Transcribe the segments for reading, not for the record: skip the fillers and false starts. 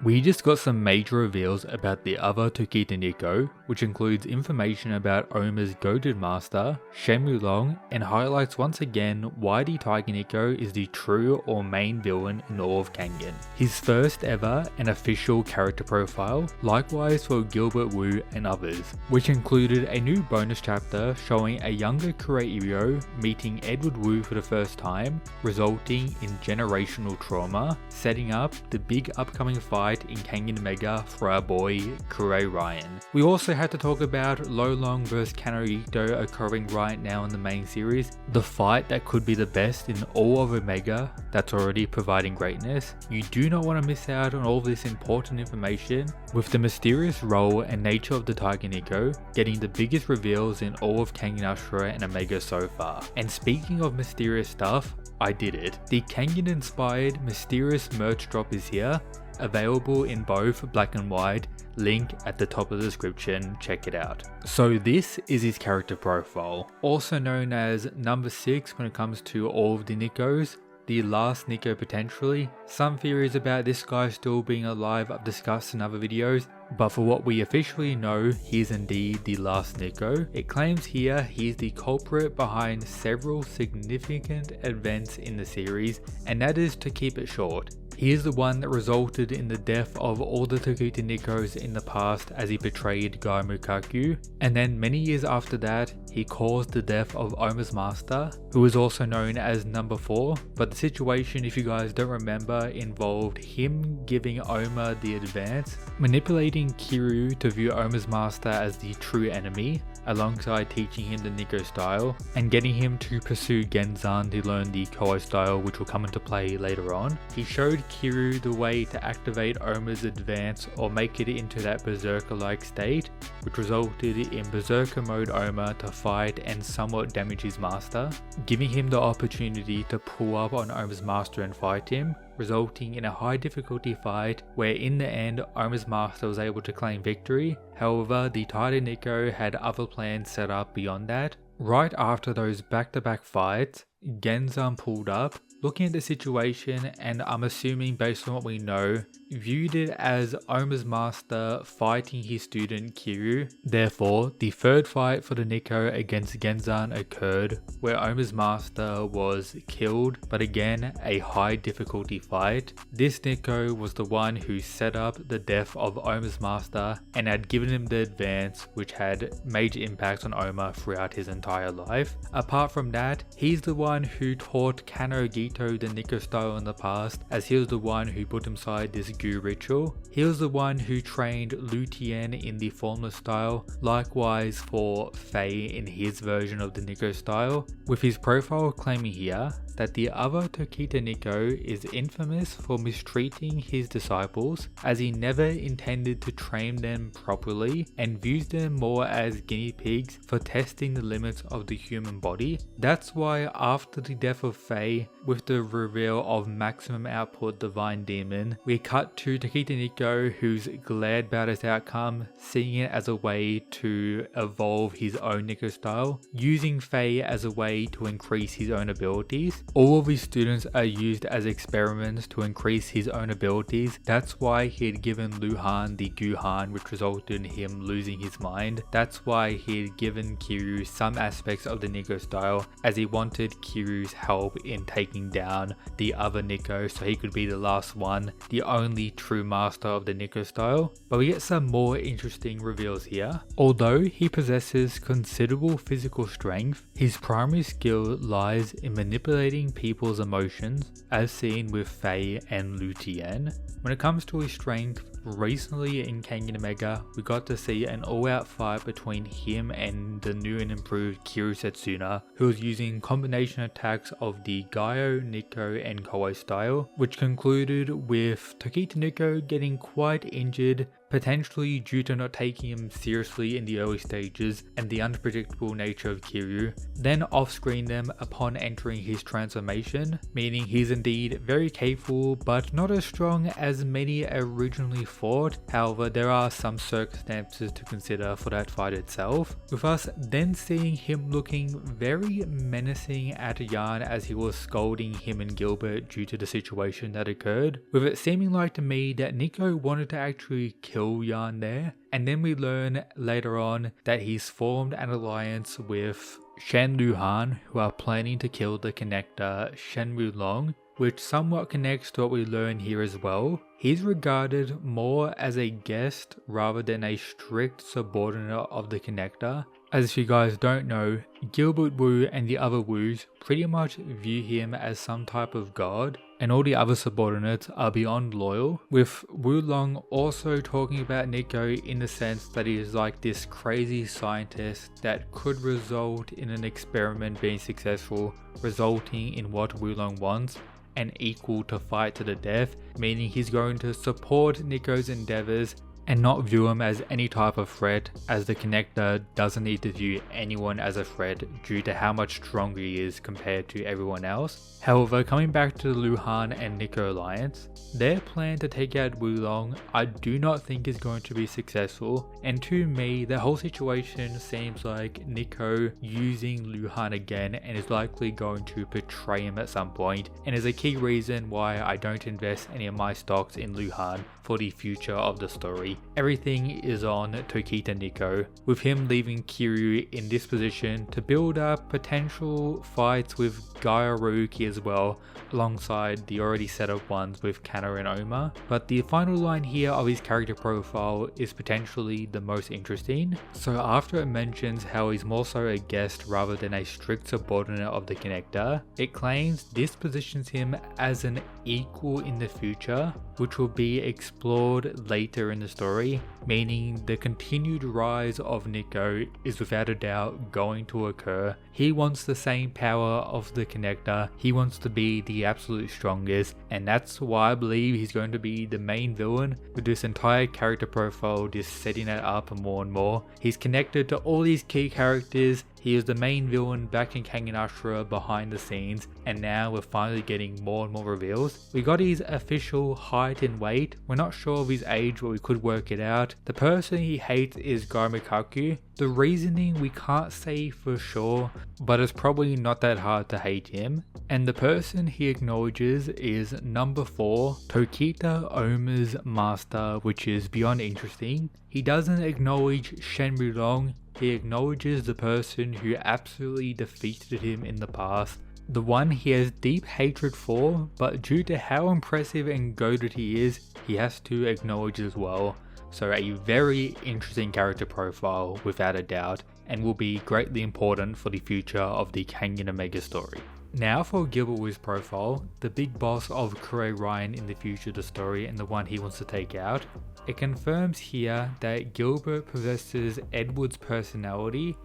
We just got some major reveals about the other Tokita Niko, which includes information about Oma's goated master, Shenmue Long, and highlights once again why the Tiger Niko is the true or main villain in all of Kengan. His first ever and official character profile, likewise for Gilbert Wu and others, which included a new bonus chapter showing a younger Kirei meeting Edward Wu for the first time, resulting in generational trauma, setting up the big upcoming fight in Kengan Mega for our boy Kirei Ryan. We also had to talk about Lo Long vs Kanarito occurring right now in the main series, the fight that could be the best in all of Omega that's already providing greatness. You do not want to miss out on all this important information, with the mysterious role and nature of the Tiger Niko getting the biggest reveals in all of Kengan Ashura and Omega so far. And speaking of mysterious stuff, I did it. The Kengan inspired mysterious merch drop is here, available in both black and white, link at the top of the description, check it out. So this is his character profile, also known as number 6 when it comes to all of the Nikos, the last Niko potentially. Some theories about this guy still being alive I've discussed in other videos, but for what we officially know, he is indeed the last Niko. It claims here he is the culprit behind several significant events in the series, and that is to keep it short. He is the one that resulted in the death of all the Tokita Nikos in the past as he betrayed Guy Mukaku, and then many years after that, he caused the death of Oma's master, who is also known as number 4, but the situation, if you guys don't remember, involved him giving Oma the advance, manipulating Kiryu to view Oma's master as the true enemy, alongside teaching him the Niko style, and getting him to pursue Genzan to learn the Koei style, which will come into play later on. He showed Kiryu the way to activate Oma's advance or make it into that berserker-like state, which resulted in berserker mode Oma to fight and somewhat damage his master, giving him the opportunity to pull up on Oma's master and fight him, resulting in a high difficulty fight where in the end Oma's master was able to claim victory. However, the Tiger Niko had other plans set up beyond that. Right after those back-to-back fights, Genzan pulled up, looking at the situation, and I'm assuming based on what we know, viewed it as Oma's master fighting his student Kiryu. Therefore, the third fight for the Niko against Genzan occurred, where Oma's master was killed, but again a high difficulty fight. This Niko was the one who set up the death of Oma's master and had given him the advance, which had major impacts on Oma throughout his entire life. Apart from that, he's the one who taught Kanogito the Niko style in the past, as he was the one who put inside this Gu ritual. He was the one who trained Lu Tien in the formless style, likewise for Fei in his version of the Niko style, with his profile claiming here that the other Tokita Niko is infamous for mistreating his disciples, as he never intended to train them properly and views them more as guinea pigs for testing the limits of the human body. That's why after the death of Fei, with the reveal of maximum output divine demon, we cut to Tokita Niko, who's glad about his outcome, seeing it as a way to evolve his own Niko style, using Fei as a way to increase his own abilities. All of his students are used as experiments to increase his own abilities. That's why he had given Luhan the Guhan, which resulted in him losing his mind. That's why he had given Kiryu some aspects of the Niko style, as he wanted Kiryu's help in taking down the other Niko so he could be the last one, the only true master of the Niko style. But we get some more interesting reveals here. Although he possesses considerable physical strength, his primary skill lies in manipulating people's emotions, as seen with Fei and Lu Tien. When it comes to his strength, recently in Kengan Omega, we got to see an all-out fight between him and the new and improved Kiryu Setsuna, who was using combination attacks of the Gaio, Niko and Koei style, which concluded with Tokita Niko getting quite injured, potentially due to not taking him seriously in the early stages and the unpredictable nature of Kiryu, then off-screen them upon entering his transformation, meaning he's indeed very capable but not as strong as many originally fought. However, there are some circumstances to consider for that fight itself, with us then seeing him looking very menacing at Yarn as he was scolding him and Gilbert due to the situation that occurred, with it seeming like to me that Niko wanted to actually kill Yarn there. And then we learn later on that he's formed an alliance with Shen Luhan, who are planning to kill the connector Shen Wulong, which somewhat connects to what we learn here as well. He's regarded more as a guest rather than a strict subordinate of the connector. As if you guys don't know, Gilbert Wu and the other Wus pretty much view him as some type of god, and all the other subordinates are beyond loyal, with Wulong also talking about Niko in the sense that he is like this crazy scientist that could result in an experiment being successful, resulting in what Wulong wants, and equal to fight to the death, meaning he's going to support Niko's endeavors and not view him as any type of threat, as the connector doesn't need to view anyone as a threat due to how much stronger he is compared to everyone else. However, coming back to the Luhan and Niko alliance, their plan to take out Wulong I do not think is going to be successful, and to me the whole situation seems like Niko using Luhan again and is likely going to betray him at some point, and is a key reason why I don't invest any of my stocks in Luhan for the future of the story. Everything is on Tokita Niko, with him leaving Kiryu in this position to build up potential fights with Gyaruki as well, alongside the already set up ones with Kana and Oma. But the final line here of his character profile is potentially the most interesting. So after it mentions how he's more so a guest rather than a strict subordinate of the connector, it claims this positions him as an equal in the future, which will be explored later in the story, meaning the continued rise of Niko is without a doubt going to occur. He wants the same power of the connector, he wants to be the absolute strongest, and that's why I believe he's going to be the main villain, with this entire character profile just setting that up more and more. He's connected to all these key characters. He is the main villain back in Kengan Ashura behind the scenes, and now we're finally getting more and more reveals. We got his official height and weight. We're not sure of his age, but we could work it out. The person he hates is Garmikaku. The reasoning we can't say for sure, but it's probably not that hard to hate him. And the person he acknowledges is number 4, Tokita Oma's master, which is beyond interesting. He doesn't acknowledge Shen Wulong. He acknowledges the person who absolutely defeated him in the past, the one he has deep hatred for, but due to how impressive and goated he is, he has to acknowledge as well. So a very interesting character profile without a doubt, and will be greatly important for the future of the Kengan Omega story. Now for Gilbert Wu's profile, the big boss of Kure Ryan in the future of the story and the one he wants to take out. It confirms here that Gilbert possesses Edward's personality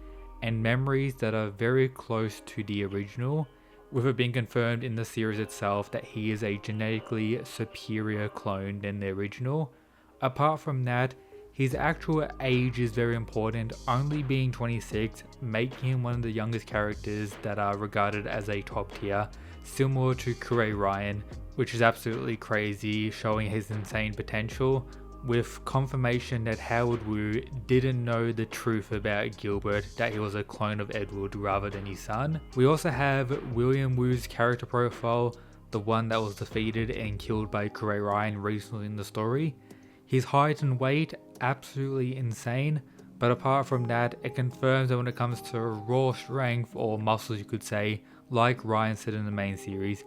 and memories that are very close to the original, with it being confirmed in the series itself that he is a genetically superior clone than the original. Apart from that, his actual age is very important, only being 26, making him one of the youngest characters that are regarded as a top tier, similar to Kure Ryan, which is absolutely crazy, showing his insane potential, with confirmation that Howard Wu didn't know the truth about Gilbert, that he was a clone of Edward rather than his son. We also have William Wu's character profile, the one that was defeated and killed by Kure Ryan recently in the story. His height and weight, absolutely insane, but apart from that, it confirms that when it comes to raw strength, or muscles you could say, like Ryan said in the main series,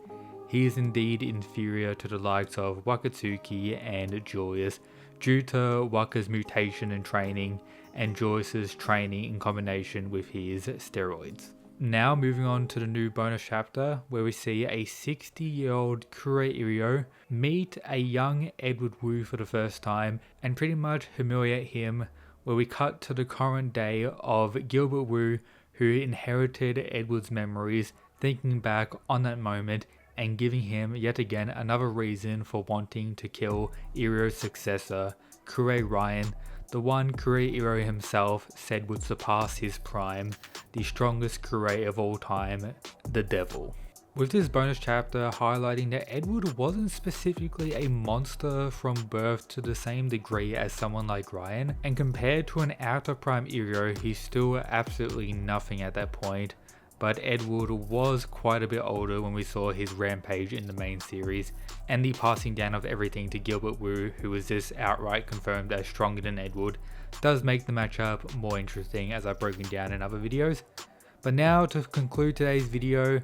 he is indeed inferior to the likes of Wakatsuki and Julius, due to Waka's mutation and training, and Julius's training in combination with his steroids. Now moving on to the new bonus chapter, where we see a 60-year-old Kure Iryo meet a young Edward Wu for the first time and pretty much humiliate him, where we cut to the current day of Gilbert Wu, who inherited Edward's memories, thinking back on that moment and giving him yet again another reason for wanting to kill Iryo's successor, Kure Ryan, the one Kure Iryo himself said would surpass his prime, the strongest Kure of all time, the Devil. with this bonus chapter highlighting that Edward wasn't specifically a monster from birth to the same degree as someone like Ryan, and compared to an outer prime hero, he's still absolutely nothing at that point. But Edward was quite a bit older when we saw his rampage in the main series, and the passing down of everything to Gilbert Wu, who was just outright confirmed as stronger than Edward, does make the matchup more interesting as I've broken down in other videos. But now to conclude today's video,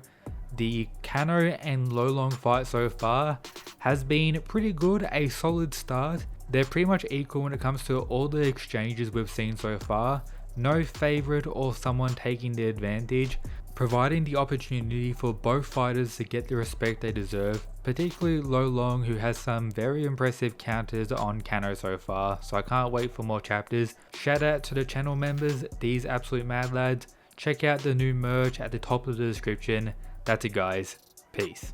the Kano and Lolong fight so far has been pretty good, a solid start. They're pretty much equal when it comes to all the exchanges we've seen so far. No favorite or someone taking the advantage, providing the opportunity for both fighters to get the respect they deserve, particularly Lolong, who has some very impressive counters on Kano so far, so I can't wait for more chapters. Shout out to the channel members, these absolute mad lads. Check out the new merch at the top of the description. That's it guys, peace.